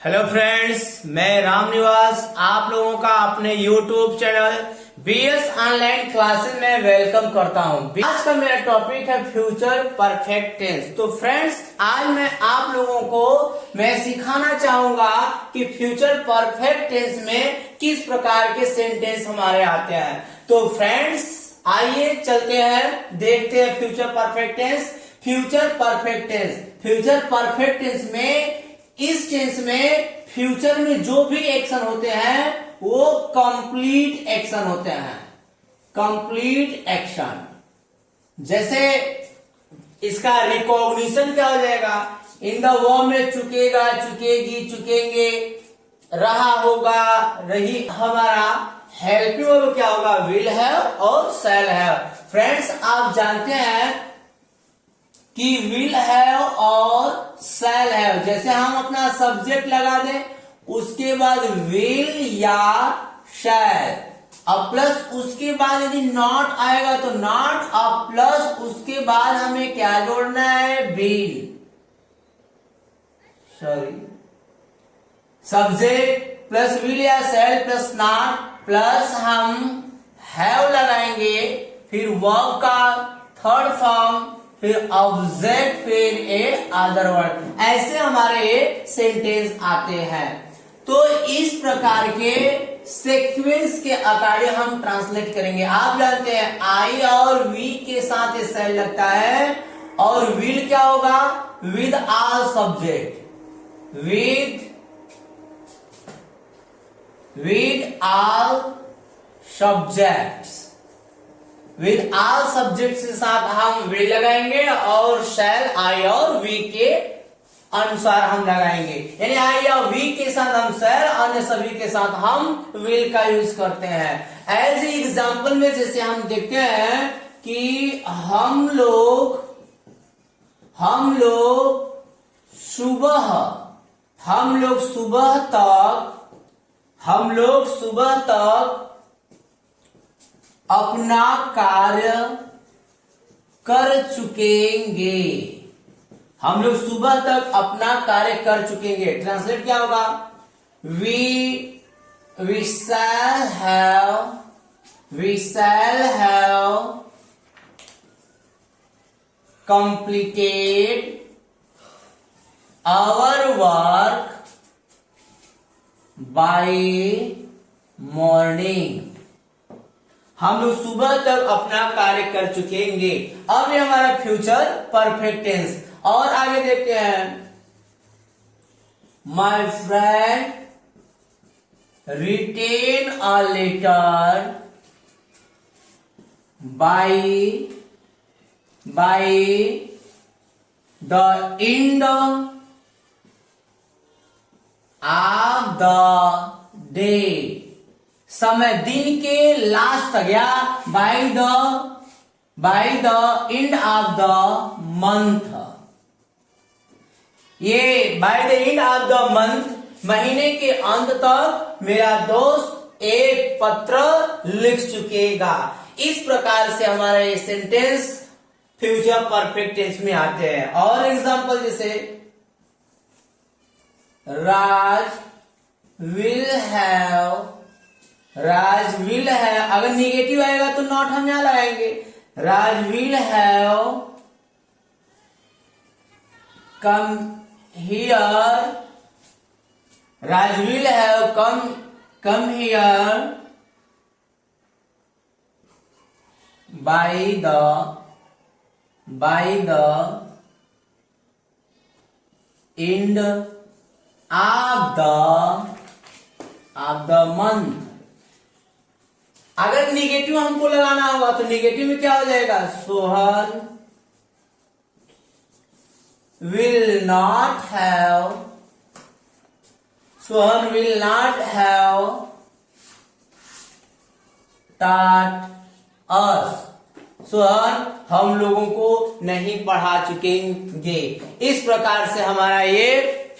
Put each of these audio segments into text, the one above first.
Hello friends, मैं राम निवास आप लोगों का अपने YouTube channel BS online classes में वेलकम करता हूं। आज का मेरा टॉपिक है फ्यूचर परफेक्ट टेंस। तो फ्रेंड्स, आज मैं आप लोगों को सिखाना चाहूंगा कि फ्यूचर परफेक्ट टेंस में किस प्रकार के सेंटेंस हमारे आते हैं। तो फ्रेंड्स, आइए चलते हैं, देखते हैं future perfect tense. Future perfect tense, future perfect tense में, इस टेंस में फ्यूचर में जो भी एक्शन होते हैं वो कंप्लीट एक्शन होते हैं। कंप्लीट एक्शन, जैसे इसका रिकॉग्निशन क्या हो जाएगा, इन द वर्ब में चुकेगा, चुकेगी, चुकेंगे, रहा होगा, रही, हमारा हेल्पिंग वर्ब क्या होगा, विल हैव और शैल हैव। फ्रेंड्स, आप जानते हैं कि विल हैव और शैल हैव, जैसे हम अपना सब्जेक्ट लगा दें उसके बाद विल या शैल, अब प्लस उसके बाद यदि नॉट आएगा तो नॉट, अब प्लस उसके बाद हमें क्या जोड़ना है, will, sorry, subject plus will या शैल प्लस नॉट प्लस हम हैव लगाएंगे, फिर वर्ब का थर्ड फॉर्म, फिर ऑब्जेक्ट, फिर ए अदर वर्ड, ऐसे हमारे सेंटेंस आते हैं। तो इस प्रकार के सीक्वेंस के अकॉर्डिंग हम ट्रांसलेट करेंगे। आप जानते हैं आई और वी के साथ ये शैल लगता है, और विल क्या होगा, with all subject, with all subjects, with all subject के साथ हम विल लगाएंगे और शैल आई और वी के अनुसार हम लगाएंगे, यानी आई और वी के साथ हम शैल, अन्य सभी के साथ हम विल का यूज करते हैं। एज एग्जाम्पल में जैसे हम देखते हैं कि हम लोग सुबह तक अपना कार्य कर चुकेंगे। हम लोग सुबह तक अपना कार्य कर चुकेंगे। ट्रांसलेट क्या होगा, we shall have completed our work by morning। हम लोग सुबह तक अपना कार्य कर चुकेंगे। अब ये हमारा फ्यूचर परफेक्ट टेंस। और आगे देखते हैं, my friend written a letter by the end of the day. समय दिन के लास्ट तक, या by the end of the month. ये by the end of the month, महीने के अंत तक मेरा दोस्त एक पत्र लिख चुकेगा। इस प्रकार से हमारा ये सेंटेंस फ्यूचर परफेक्ट टेंस में आते हैं। और एग्जांपल जैसे राज विल है, अगर निगेटिव आएगा तो नॉट हम यहां लगाएंगे। Raj will have come here, Raj will have come here by the end of the month. अगर निगेटिव हमको लगाना होगा तो निगेटिव में क्या हो जाएगा, Sohan will not have taught us। Sohan हम लोगों को नहीं पढ़ा चुकेंगे। इस प्रकार से हमारा ये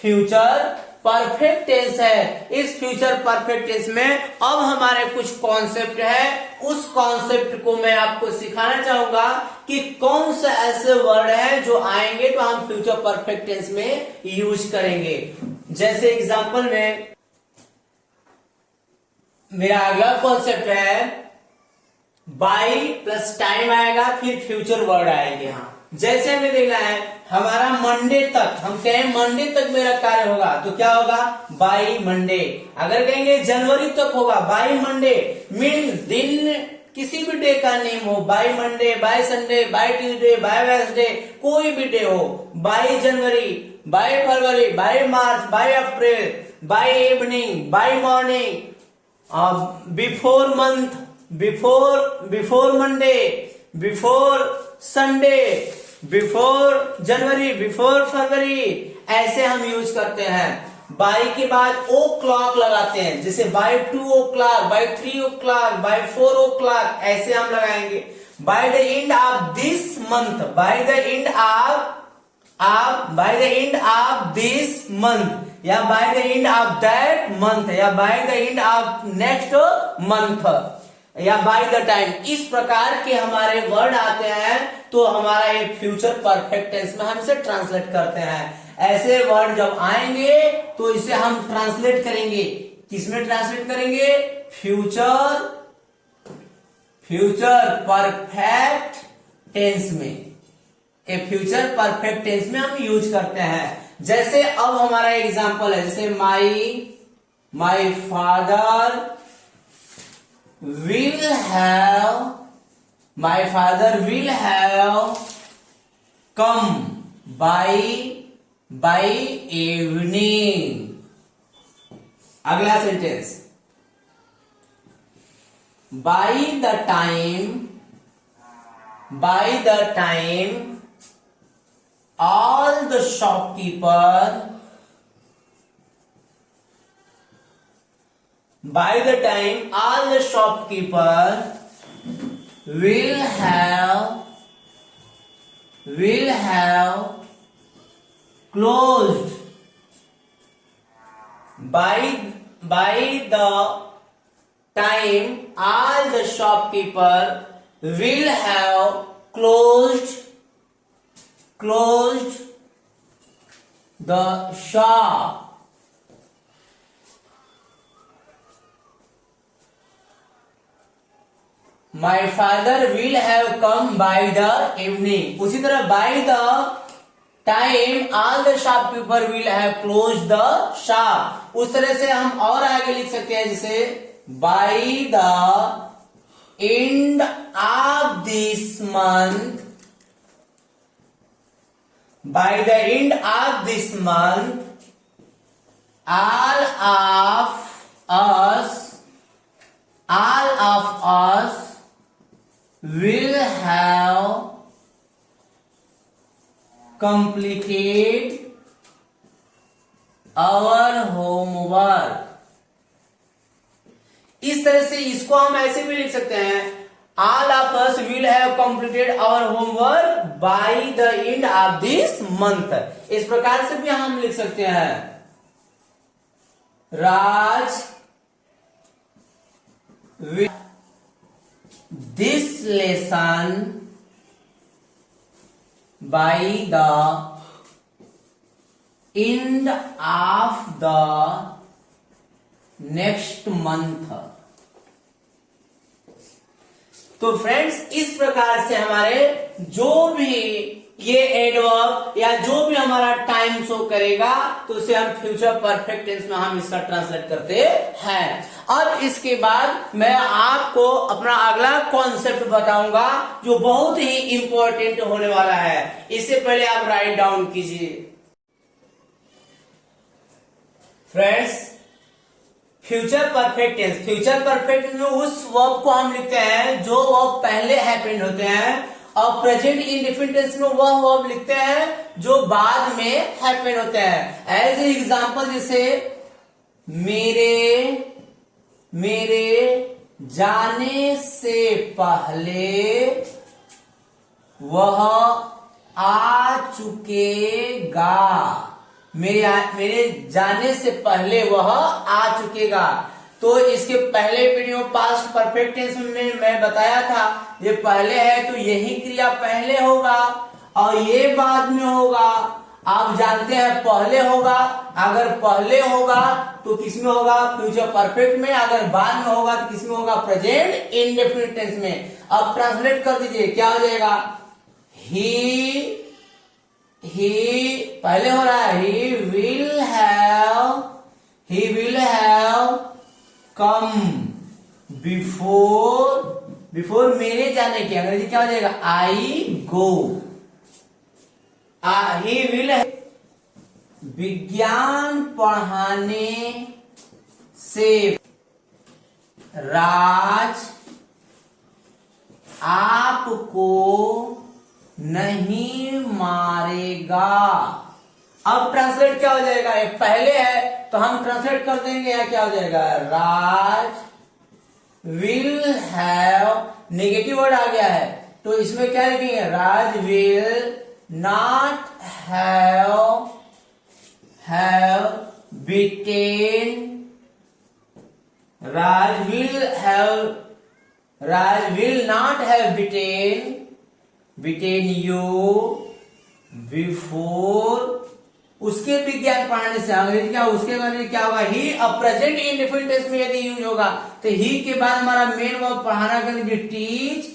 फ्यूचर परफेक्ट टेंस है। इस फ्यूचर परफेक्ट टेंस में अब हमारे कुछ कॉन्सेप्ट है, उस कॉन्सेप्ट को मैं आपको सिखाना चाहूंगा कि कौन से ऐसे वर्ड हैं जो आएंगे तो हम फ्यूचर परफेक्ट टेंस में यूज करेंगे। जैसे एग्जांपल में मेरा अगला कॉन्सेप्ट है बाई प्लस टाइम आएगा, फिर फ्यूचर वर्ड आएंगे। हाँ, जैसे हमें देखना है हमारा मंडे तक, हम कहें मंडे तक मेरा कार्य होगा तो क्या होगा, बाई मंडे। अगर कहेंगे जनवरी तक होगा, बाई मंडे मीन दिन किसी भी डे का नेम हो, by Monday, by Sunday, by Tuesday, by Wednesday, कोई भी डे हो, by January, by February, by March, by April, by evening, by morning, before month, before Monday, before Sunday, before January, before February, ऐसे हम use करते हैं। By के बाद ओ clock लगाते हैं, जैसे by 2 o'clock, by 3 o'clock, by 4 o'clock, ऐसे हम लगाएंगे। By the end of this month, by the end of this month, या by the end of that month, या by the end of next month, या by the time. इस प्रकार के हमारे वर्ड आते हैं तो हमारा ये फ्यूचर परफेक्ट टेंस में हम इसे ट्रांसलेट करते हैं। ऐसे वर्ड जब आएंगे तो इसे हम ट्रांसलेट करेंगे, किसमें ट्रांसलेट करेंगे, फ्यूचर परफेक्ट टेंस में। ए फ्यूचर परफेक्ट टेंस में हम यूज करते हैं। जैसे अब हमारा एग्जांपल है, जैसे my father will have come by evening. अगला sentence, by the time all the shopkeeper by the time all the shopkeeper will have closed by the time all the shopkeeper will have closed the shop. My father will have come by the evening. उसी तरह by the time all the shopkeeper will have closed the shop. उस तरह से हम और आगे लिख सकते हैं, जैसे by the end of this month, by the end of this month all of us will have completed our homework. इस तरह से इसको हम ऐसे भी लिख सकते हैं, all of us will have completed our homework by the end of this month. इस प्रकार से भी हम लिख सकते हैं, Raj will this lesson by the end of the next month. तो फ्रेंड्स, इस प्रकार से हमारे जो भी ये एडवर्ब या जो भी हमारा टाइम शो करेगा तो उसे हम फ्यूचर परफेक्ट टेंस में हम इसका ट्रांसलेट करते हैं। अब इसके बाद मैं आपको अपना अगला कॉन्सेप्ट बताऊंगा जो बहुत ही इंपॉर्टेंट होने वाला है। इससे पहले आप राइट डाउन कीजिए। फ्रेंड्स, फ्यूचर परफेक्ट टेंस में उस वर्ब को हम लिखते हैं जो वर्ब पहले हैपेंड होते हैं, और प्रेजेंट इंडेफिनिट टेंस में वह वर्ब लिखते हैं जो बाद में हैपेंड होते हैं। एज एग्जांपल, जैसे मेरे जाने से पहले वह आ चुकेगा। मेरे जाने से पहले वह आ चुकेगा। तो इसके पहले वीडियो पास्ट परफेक्ट टेंस में मैं बताया था, ये पहले है तो यही क्रिया पहले होगा और ये बाद में होगा आप जानते हैं पहले होगा, अगर पहले होगा तो किसमें होगा, फ्यूचर परफेक्ट में, अगर बाद में होगा तो किसमें होगा, प्रेजेंट इंडेफिनिट टेंस में। अब ट्रांसलेट कर दीजिए, क्या हो जाएगा, ही पहले हो रहा है, he will have come before मेरे जाने के, अंग्रेजी क्या हो जाएगा, आई गो। ही विल विज्ञान पढ़ाने से राज आपको नहीं मारेगा। अब ट्रांसलेट क्या हो जाएगा, एक पहले है तो हम ट्रांसलेट कर देंगे, या क्या हो जाएगा, Raj will have, negative word आ गया है तो इसमें क्या लिखेंगे, Raj will not have beaten, Raj will not have beaten you before, उसके विज्ञान पढ़ाने से, अंग्रेजी क्या, उसके बारे में क्या होगा, ही। अब प्रेजेंट इंडेफिनिट टेंस में यदि यूज होगा तो ही के बाद हमारा मेन वर्ब पढ़ाना करेंगे, टीच,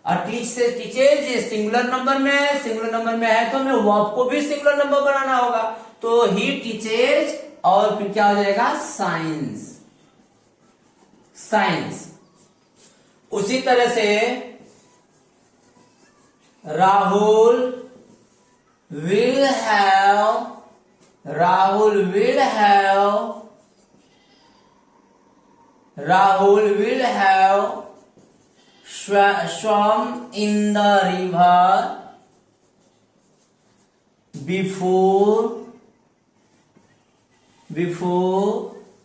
टीच से टीचेज, ये सिंगुलर नंबर में है, सिंगुलर नंबर में है तो हमें वर्ब को भी सिंगुलर नंबर बनाना होगा, तो ही टीचेज, और फिर क्या हो जाएगा, साइंस। उसी तरह से Rahul will have swum in the river before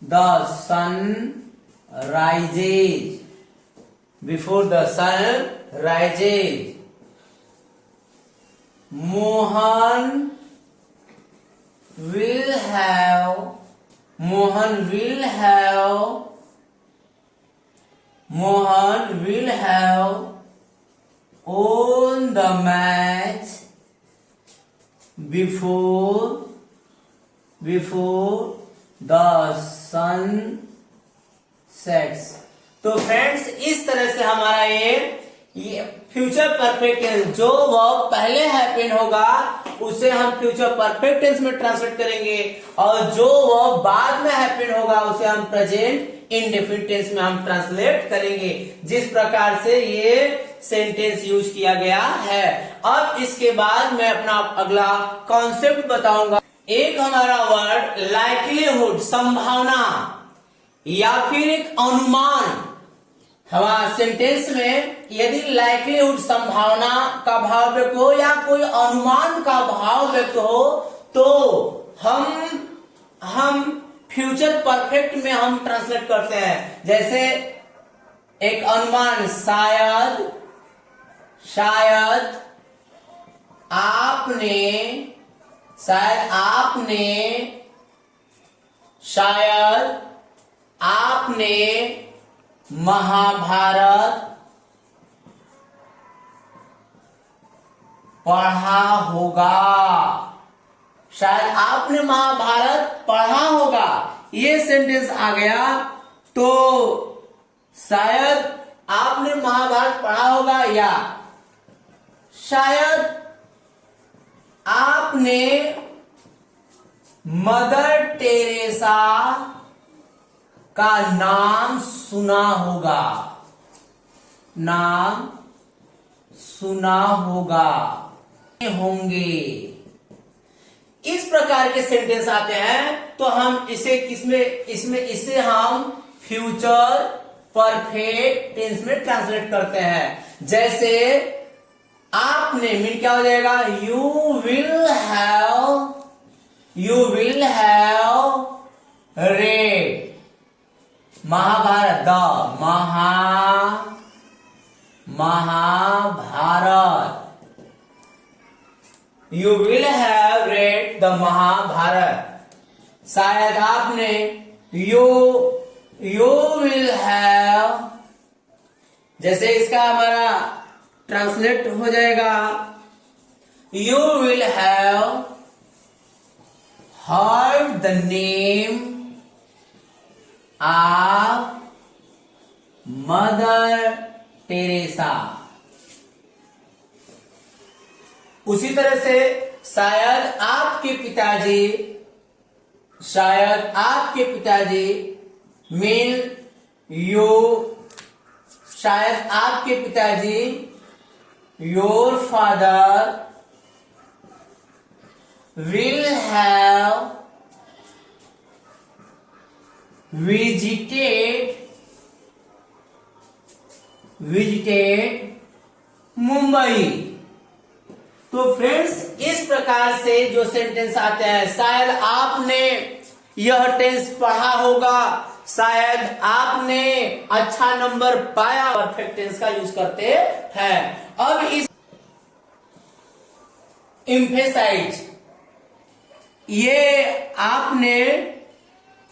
the sun rises. Mohan will have won the match before the sun sets. तो फ्रेंड्स इस तरह से हमारा ये फ्यूचर परफेक्ट टेंस, जो वर्ब पहले हैपन होगा उसे हम फ्यूचर परफेक्ट टेंस में ट्रांसलेट करेंगे, और जो वर्ब बाद में हैपन होगा उसे हम प्रेजेंट इंडेफिनिट टेंस में हम ट्रांसलेट करेंगे। जिस प्रकार से ये सेंटेंस यूज किया गया है। अब इसके बाद मैं अपना अगला कॉन्सेप्ट बताऊंगा। एक हमारा वर्ड लाइक्लीहुड, संभावना या फिर एक अनुमान। हमारा सेंटेंस में यदि लाइक्लीहुड संभावना का भाव व्यक्त हो या कोई अनुमान का भाव व्यक्त हो तो हम फ्यूचर परफेक्ट में हम ट्रांसलेट करते हैं। जैसे एक अनुमान, शायद आपने महाभारत पढ़ा होगा। शायद आपने महाभारत पढ़ा होगा, ये सेंटेंस आ गया तो शायद आपने महाभारत पढ़ा होगा, या शायद आपने मदर टेरेसा का नाम सुना होंगे। इस प्रकार के सेंटेंस आते हैं तो हम इसे हम फ्यूचर परफेक्ट टेंस में ट्रांसलेट करते हैं। जैसे आपने मीन क्या हो जाएगा, you will have read Mahabharata, Mahabharata, you will have read the Mahabharata. शायद आपने यू विल हैव, जैसे इसका हमारा ट्रांसलेट हो जाएगा, You will have heard the name of Mother Teresa. उसी तरह से शायद आपके पिताजी मीन यू, शायद आपके पिताजी your father will have visited Mumbai. तो फ्रेंड्स, इस प्रकार से जो सेंटेंस आते हैं, शायद आपने यह टेंस पढ़ा होगा, शायद आपने अच्छा नंबर पाया, परफेक्ट टेंस का यूज करते हैं। अब इस एम्फेसाइज, ये आपने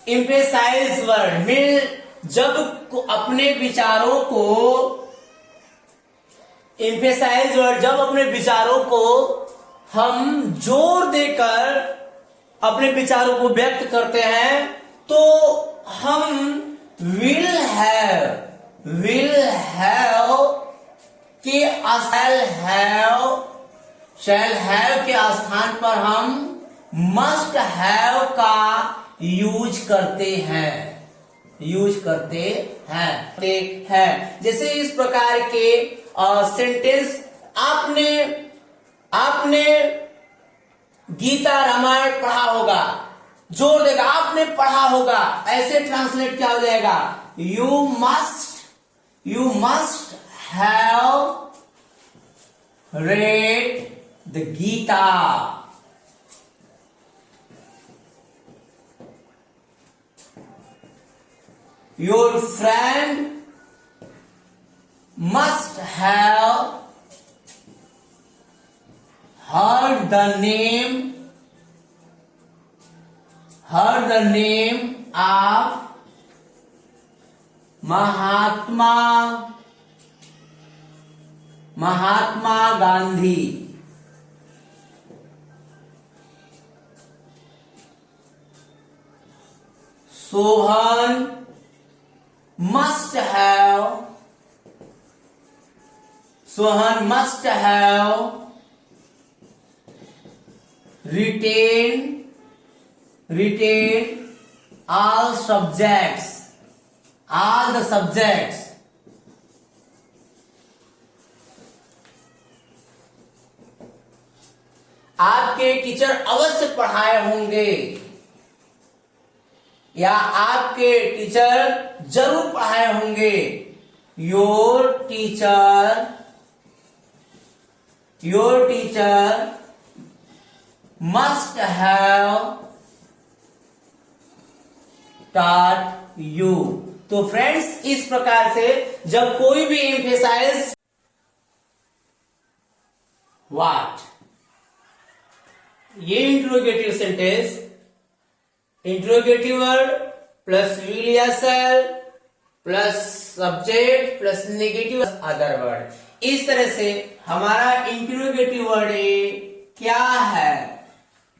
एम्फेसाइज वर्ड में जब अपने विचारों को हम जोर देकर अपने विचारों को व्यक्त करते हैं, तो हम will have के shall have के स्थान पर हम must have का यूज करते हैं। जैसे इस प्रकार के सेंटेंस आपने गीता रामायण पढ़ा होगा, जोर देगा आपने पढ़ा होगा, ऐसे ट्रांसलेट क्या हो जाएगा, you must have read the Gita. Your friend must have heard the name of Mahatma Gandhi. Sohan must have retain all the subjects. आपके टीचर अवश्य पढ़ाए होंगे, या आपके टीचर जरूर पढ़ाए होंगे। Your teacher must have taught you. तो फ्रेंड्स, इस प्रकार से जब कोई भी एम्फेसाइज व्हाट, ये interrogative sentence, interrogative word plus will या shall plus subject plus negative other word, इस तरह से हमारा इंट्रोगेटिव वर्ड क्या है।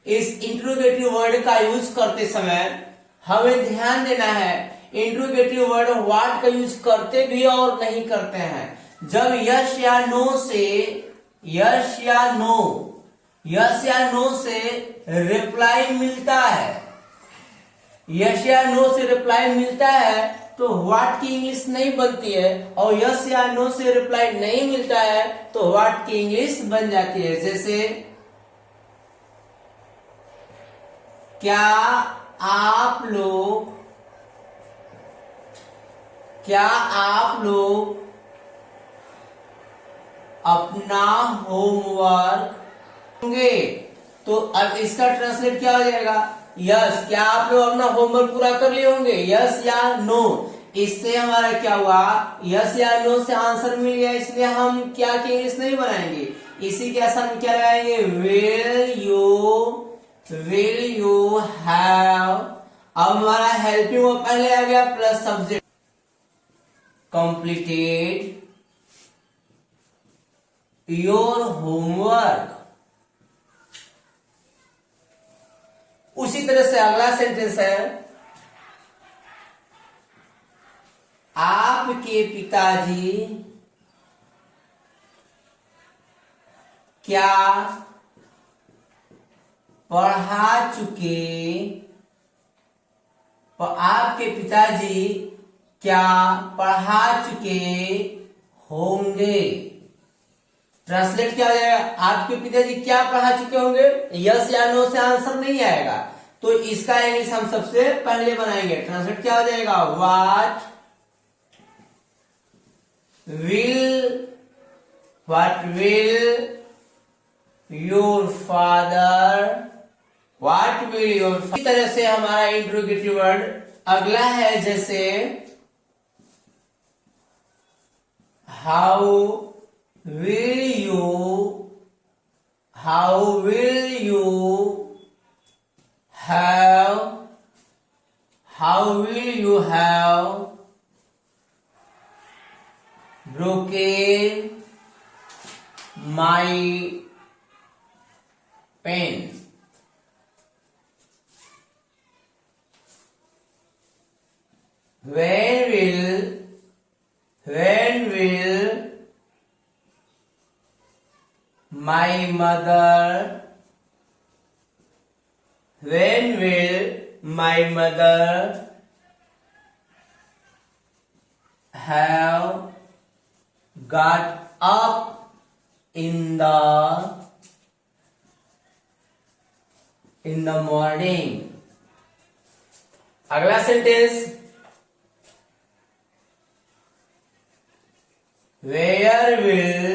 इस इंट्रोगेटिव वर्ड का यूज करते समय हमें ध्यान देना है, इंट्रोगेटिव वर्ड व्हाट का यूज करते भी और नहीं करते हैं। जब यस या नो से रिप्लाई मिलता है, तो व्हाट की इंग्लिश नहीं बनती है, और यस या नो से रिप्लाई नहीं मिलता है तो व्हाट की इंग्लिश बन जाती है। जैसे क्या आप लोग अपना होमवर्क होंगे, तो अब इसका ट्रांसलेट क्या हो जाएगा, यस, क्या आप लोग अपना होमवर्क पूरा कर लिए होंगे, यस या नो। इससे हमारा क्या हुआ, यस या नो से आंसर मिल गया, इसलिए हम क्या की इंग्लिश नहीं बनाएंगे, इसी के आंसर में क्या लगाएंगे, विल यू हैव। अब हमारा हेल्पिंग वर्ब पहले आ गया plus subject, completed your homework, उसी तरह से अगला सेंटेंस है, आपके पिताजी क्या पढ़ा चुके, आपके पिताजी क्या पढ़ा चुके होंगे। ट्रांसलेट क्या हो जाएगा, आपके पिताजी क्या पढ़ा चुके होंगे। यस या नो से आंसर नहीं आएगा, तो इसका इंग्लिश हम सबसे पहले बनाएंगे। ट्रांसलेट क्या हो जाएगा, व्हाट विल योर फादर, इस तरह से हमारा इंट्रोगेटिव वर्ड अगला है, जैसे how will you have broken my pen। When will my mother have got up in the morning। अगला sentence, Where will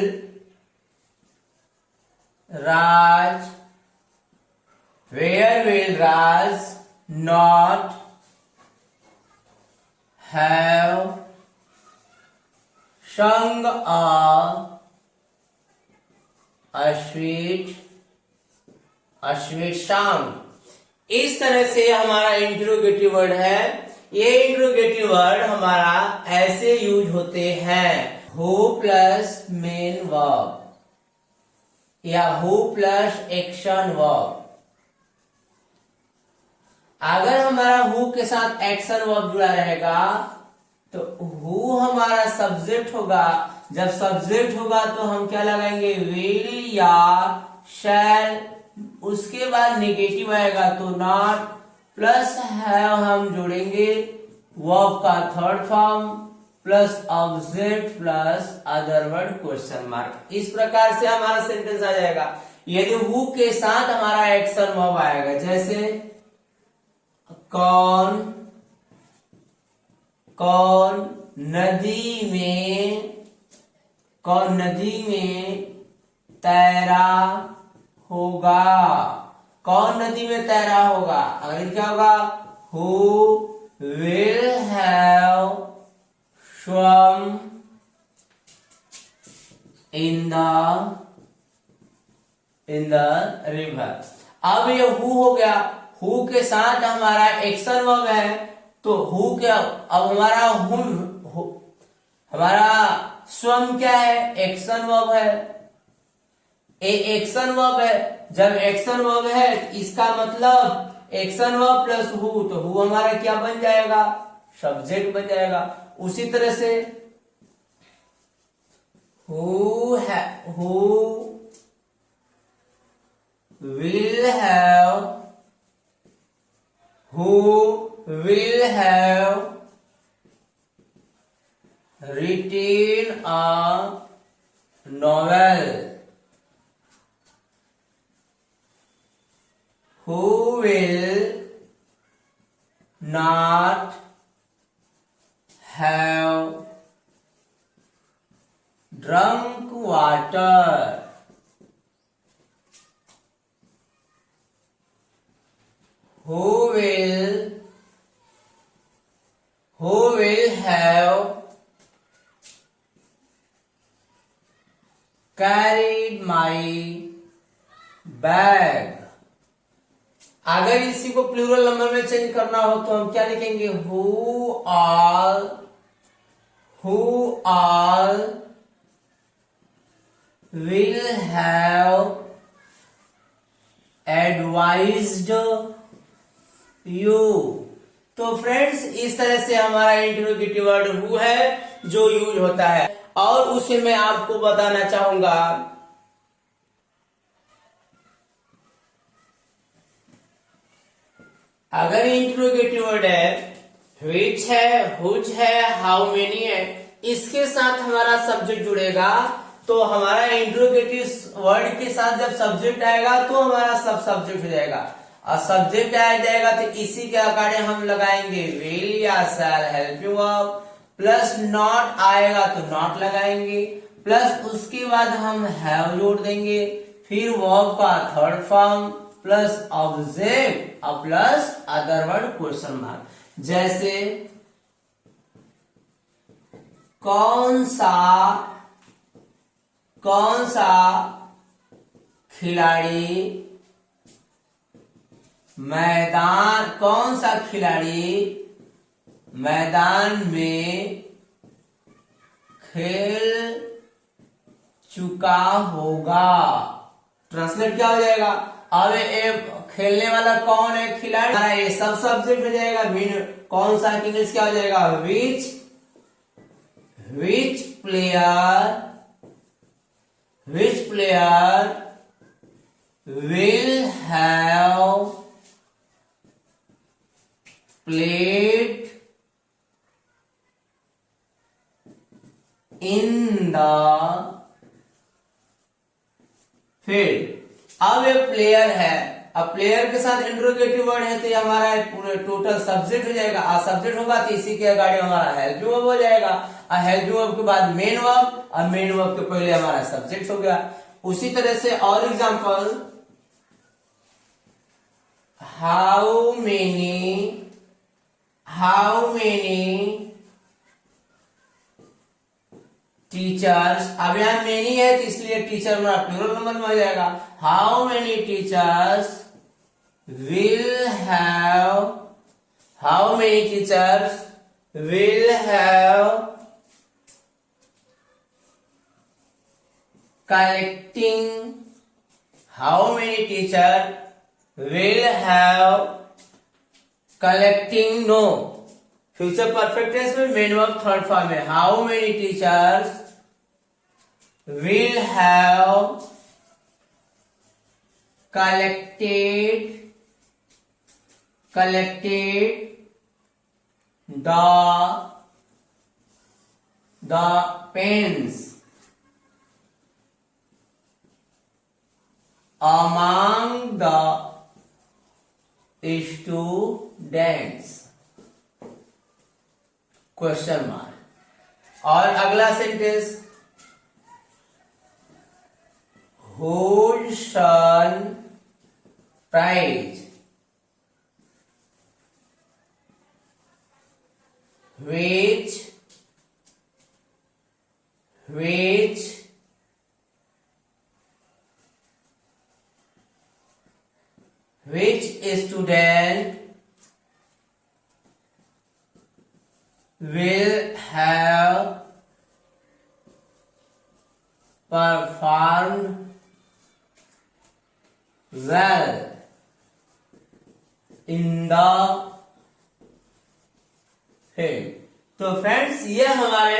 Raj not have sung a sweet song। इस तरह से हमारा इंट्रोगेटिव वर्ड है। ये इंट्रोगेटिव वर्ड हमारा ऐसे use होते हैं, हु प्लस मेन वर्ब या हु प्लस एक्शन वर्ब। अगर हमारा हु के साथ एक्शन वर्ब जुड़ा रहेगा तो हु हमारा सब्जेक्ट होगा। जब सब्जेक्ट होगा तो हम क्या लगाएंगे, विल या शैल। उसके बाद नेगेटिव आएगा तो नॉट, प्लस हैव हम जोड़ेंगे वर्ब का third form, plus object plus other word question mark. इस प्रकार से हमारा सेंटेंस आ जाएगा। यदि हु के साथ हमारा एक्शन वर्ब आएगा, जैसे कौन नदी में तैरा होगा। कौन नदी में तैरा होगा। अगर क्या होगा, who will have swum in the river। अब ये हु हो गया, हु के साथ हमारा एक्शन वर्ब है, तो हु क्या, अब हमारा स्वम क्या है, एक्शन वर्ब है। एक्शन वर्ब है। जब एक्शन वर्ब है इसका मतलब एक्शन वर्ब प्लस हु, तो हु हमारा क्या बन जाएगा, सब्जेक्ट बन जाएगा। उसी तरह से who will have written a novel। Who will not have drunk water। Who will have carried my bag। अगर इसी को प्लूरल नंबर में चेंज करना हो तो हम क्या लिखेंगे, who all will have advised you. तो फ्रेंड्स इस तरह से हमारा इंट्रोगेटिव वर्ड हु है जो यूज होता है, और उसे मैं आपको बताना चाहूंगा। अगर इंट्रोगेटिव वर्ड है, which है, whose है, how many है, इसके साथ हमारा सब्जेक्ट जुड़ेगा, तो हमारा इंट्रोगेटिव वर्ड के साथ जब सब्जेक्ट आएगा तो हमारा सब सब्जेक्ट हो जाएगा। और सब्जेक्ट आ जाएगा तो इसी के अकॉर्डिंग हम लगाएंगे विल या शैल हेल्पिंग वर्ब, प्लस नॉट आएगा तो नॉट लगाएंगे, प्लस उसके बाद हम हैव जोड़ देंगे, फिर वर्ब का थर्ड फॉर्म प्लस ऑब्जेक्ट और plus other word question mark. जैसे कौन सा खिलाड़ी मैदान में खेल चुका होगा। ट्रांसलेट क्या हो जाएगा? अब ये खेलने वाला कौन है? खिलाड़ी। ये सब सब्जेक्ट हो जाएगा। मीन कौन सा इंग्लिश क्या हो जाएगा? विच player will have played in the field। अब ये प्लेयर है, अब प्लेयर के साथ इंट्रोगेटिव वर्ड है तो ये हमारा पूरे टोटल सब्जेक्ट हो जाएगा। आ सब्जेक्ट होगा तो इसी के अगाड़ी हमारा हेल्पिंग वर्ब हो जाएगा, और हेल्पिंग वर्ब के बाद मेन वर्ब, और मेन वर्ब के पहले हमारा सब्जेक्ट हो गया। उसी तरह से और एग्जांपल, how many टीचर्स। अब यहाँ मेनी है तो इसलिए टीचर हमारा प्लूरल नंबर में हो जाएगा। How many teachers will have collecting, how many teachers will have collecting, no, future perfect tense में मेन वर्ब थर्ड फॉर्म है। How many teachers will have collected the pens among the students, question mark. और अगला sentence, whose son prize which student will have performed well in the field। तो friends ये हमारे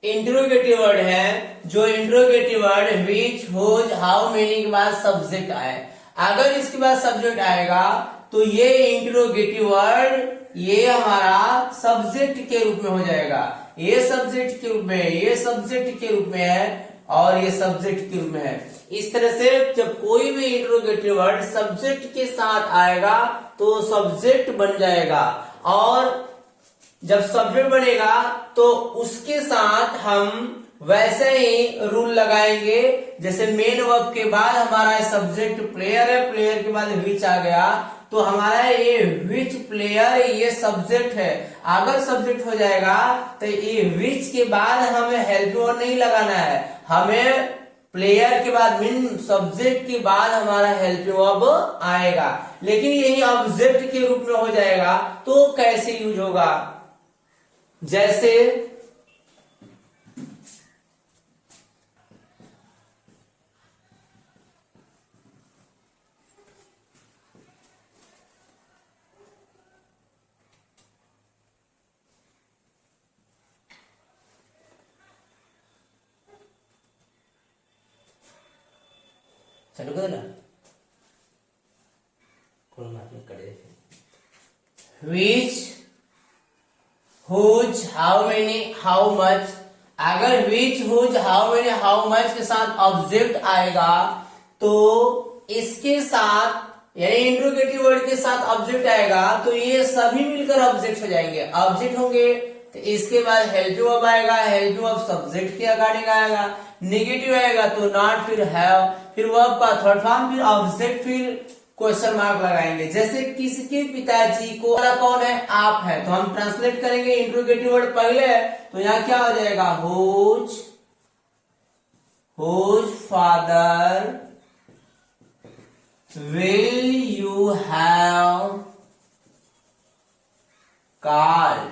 interrogative word है, जो interrogative word which, whose, how many के बाद subject आए। अगर इसके बाद सब्जेक्ट आएगा तो ये इंट्रोगेटिव वर्ड ये हमारा सब्जेक्ट के रूप में हो जाएगा। ये सब्जेक्ट के रूप में है, ये सब्जेक्ट के रूप में है, और ये सब्जेक्ट के रूप में है। इस तरह से जब कोई भी इंट्रोगेटिव वर्ड सब्जेक्ट के साथ आएगा तो सब्जेक्ट बन जाएगा, और जब सब्जेक्ट बनेगा तो उसके साथ हम वैसे ही रूल लगाएंगे। जैसे मेन वर्ब के बाद हमारा सब्जेक्ट प्लेयर है, प्लेयर के बाद विच आ गया, तो हमारा ये विच प्लेयर ये सब्जेक्ट है। अगर सब्जेक्ट हो जाएगा तो ये विच के बाद हमें हेल्पिंग वर्ब नहीं लगाना है, हमें प्लेयर के बाद मीन सब्जेक्ट के बाद हमारा हेल्पिंग वर्ब आएगा। लेकिन यही ऑब्जेक्ट के रूप में हो जाएगा तो कैसे यूज होगा? जैसे चालू कर ना, कोई बात नहीं, कर देते। Which, whose, how many, how much, अगर which, whose, how many, how much के साथ ऑब्जेक्ट आएगा तो इसके साथ यानी इंट्रोगेटिव वर्ड के साथ ऑब्जेक्ट आएगा तो ये सभी मिलकर ऑब्जेक्ट हो जाएंगे। ऑब्जेक्ट होंगे तो इसके बाद हेल्पिंग वर्ब आएगा, हेल्पिंग वर्ब सब्जेक्ट के अकॉर्डिंग आएगा। नेगेटिव आएगा तो नॉट, फिर हैव, फिर वर्ब का थर्ड फॉर्म, फिर ऑब्जेक्ट, फिर क्वेश्चन मार्क लगाएंगे। जैसे किसके पिताजी को, कौन है, आप है, तो हम ट्रांसलेट करेंगे इंट्रोगेटिव वर्ड पहले है तो यहाँ क्या हो जाएगा, whose father will you have called।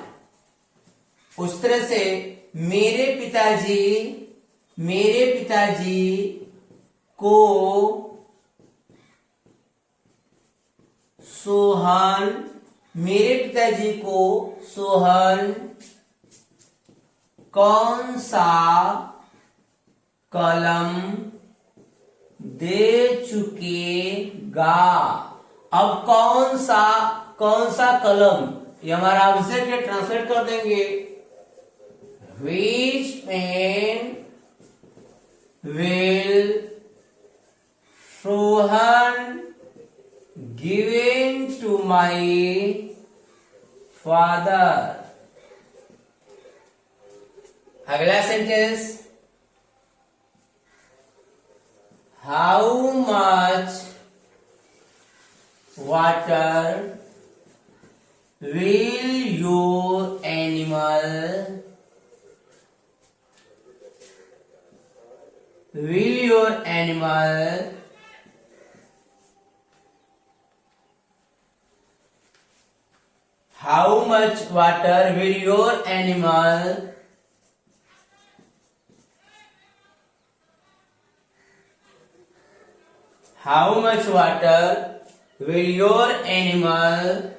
उस तरह से मेरे पिताजी को सोहन कौन सा कलम दे चुकेगा। अब कौन सा कलम, ये हमारा ऑब्जेक्ट है, ट्रांसलेट कर देंगे। Which pen will Sohan given to my father। अगला sentence, how much water will your animal how much water will your animal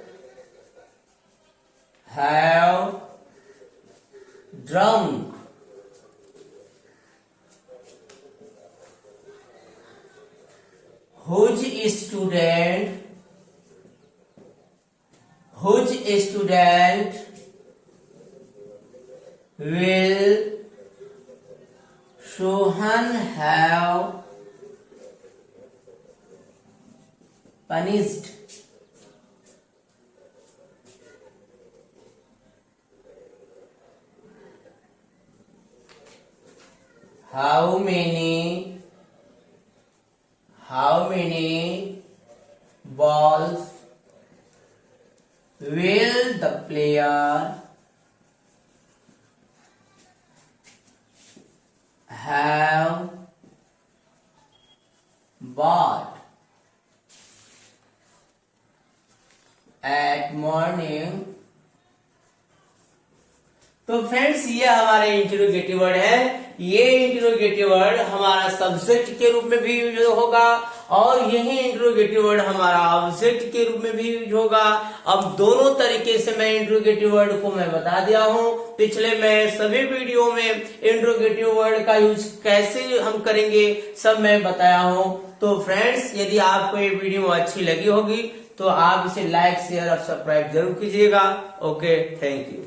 have drunk। Whose student will Sohan have punished। How many balls will the player have bought at morning। तो friends ये हमारे interrogative word है। ये interrogative word हमारा subject के रूप में भी यूज होगा और यही इंटरोगेटिव वर्ड हमारा ऑब्जेक्ट के रूप में भी यूज होगा। अब दोनों तरीके से मैं इंटरोगेटिव वर्ड को मैं बता दिया हूँ। पिछले मैं सभी वीडियो में इंटरोगेटिव वर्ड का यूज कैसे हम करेंगे सब मैं बताया हूँ। तो फ्रेंड्स यदि आपको ये वीडियो अच्छी लगी होगी तो आप इसे लाइक, शेयर और सब्सक्राइब जरूर कीजिएगा। Okay, thank you.